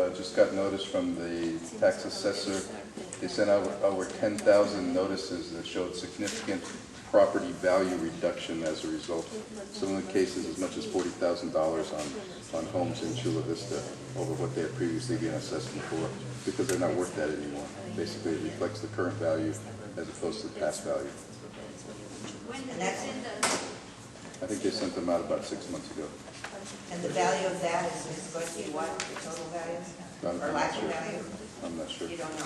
I just got notice from the tax assessor. They sent out over 10,000 notices that showed significant property value reduction as a result. Some of the cases as much as $40,000 on homes in Chula Vista over what they had previously been assessed for, because they're not worth that anymore. Basically, it reflects the current value as opposed to the past value. And that's in the... I think they sent them out about 6 months ago. And the value of that is going to be what, the total value? Or lack of value? I'm not sure. You don't know?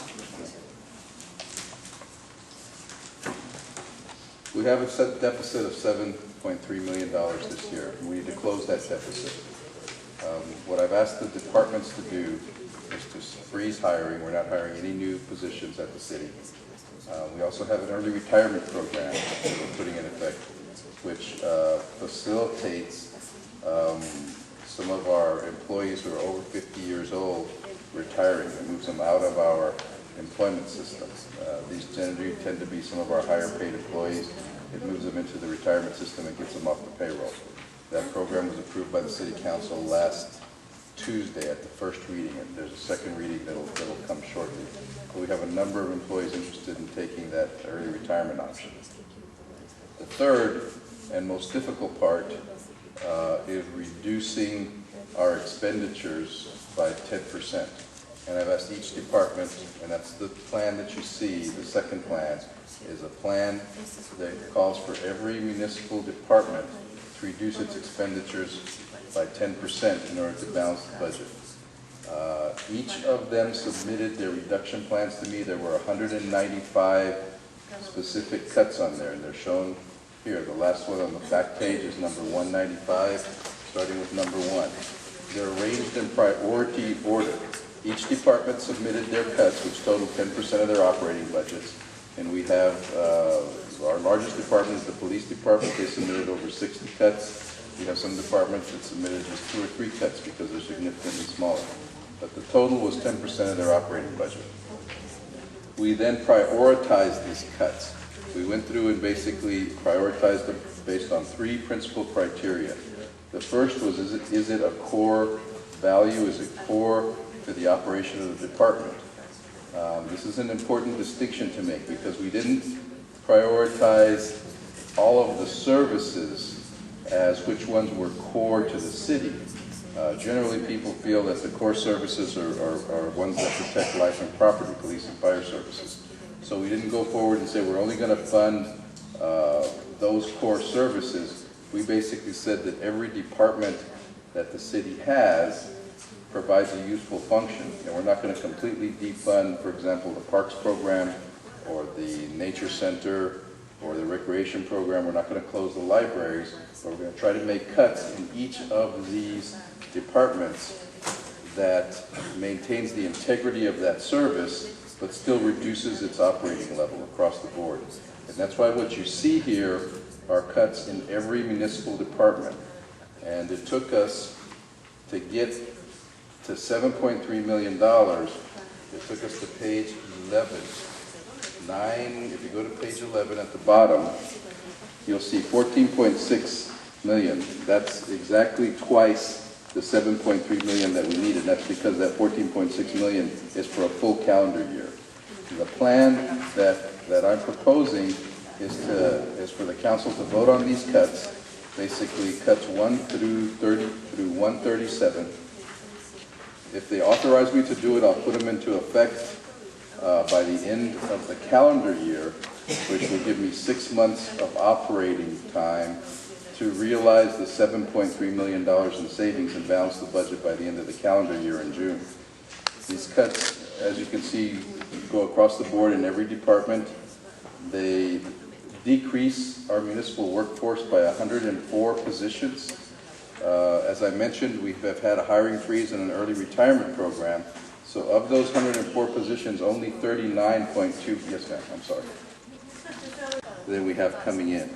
We have a set deficit of $7.3 million this year. We need to close that deficit. What I've asked the departments to do is to freeze hiring. We're not hiring any new positions at the city. We also have an early retirement program that we're putting in effect, which facilitates some of our employees who are over 50 years old retiring. It moves them out of our employment system. These tend to be some of our higher paid employees. It moves them into the retirement system and gets them off the payroll. That program was approved by the City Council last Tuesday at the first reading, and there's a second reading that'll come shortly. But we have a number of employees interested in taking that early retirement option. The third and most difficult part is reducing our expenditures by 10%. And I've asked each department, and that's the plan that you see, the second plan, is a plan that calls for every municipal department to reduce its expenditures by 10% in order to balance the budget. Each of them submitted their reduction plans to me. There were 195 specific cuts on there, and they're shown here. The last one on the back page is number 195, starting with number 1. They're arranged in priority order. Each department submitted their cuts, which total 10% of their operating budgets. And we have our largest department is the police department. They submitted over 60 cuts. We have some departments that submitted just 2 or 3 cuts because they're significantly smaller. But the total was 10% of their operating budget. We then prioritized these cuts. We went through and basically prioritized them based on 3 principal criteria. The first was, is it a core value? Is it core to the operation of the department? This is an important distinction to make because we didn't prioritize all of the services as which ones were core to the city. Generally, people feel that the core services are ones that protect life and property, police and fire services. So we didn't go forward and say we're only going to fund those core services. We basically said that every department that the city has provides a useful function, and we're not going to completely defund, for example, the parks program or the nature center or the recreation program. We're not going to close the libraries, but we're going to try to make cuts in each of these departments that maintains the integrity of that service, but still reduces its operating level across the board. And that's why what you see here are cuts in every municipal department. And it took us to get to $7.3 million. It took us to page 11. If you go to page 11 at the bottom, you'll see 14.6 million. That's exactly twice the 7.3 million that we needed. That's because that 14.6 million is for a full calendar year. The plan that I'm proposing is for the council to vote on these cuts, basically cuts 1 through 137. If they authorize me to do it, I'll put them into effect by the end of the calendar year, which will give me 6 months of operating time to realize the $7.3 million in savings and balance the budget by the end of the calendar year in June. These cuts, as you can see, go across the board in every department. They decrease our municipal workforce by 104 positions. As I mentioned, we have had a hiring freeze and an early retirement program. So of those 104 positions, only 39.2, yes ma'am, I'm sorry, then we have coming in.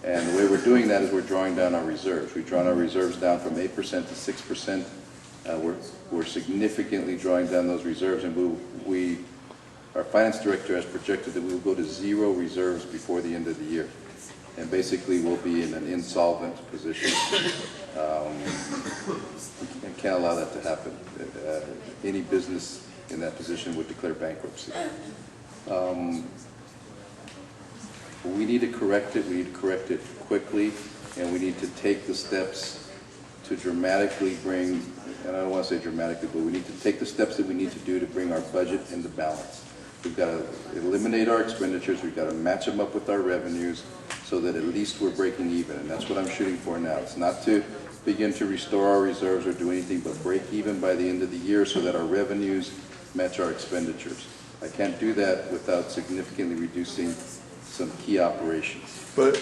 And the way we're doing that is we're drawing down our reserves. We've drawn our reserves down from 8% to 6%. We're significantly drawing down those reserves, and our finance director has projected that we will go to 0 reserves before the end of the year. And basically we'll be in an insolvent position. And can't allow that to happen. Any business in that position would declare bankruptcy. We need to correct it. We need to correct it quickly, and we need to take the steps to dramatically bring, and I don't want to say dramatically, but we need to take the steps that we need to do to bring our budget into balance. We've got to eliminate our expenditures. We've got to match them up with our revenues so that at least we're breaking even, and that's what I'm shooting for now. It's not to begin to restore our reserves or do anything but break even by the end of the year so that our revenues match our expenditures. I can't do that without significantly reducing some key operations. But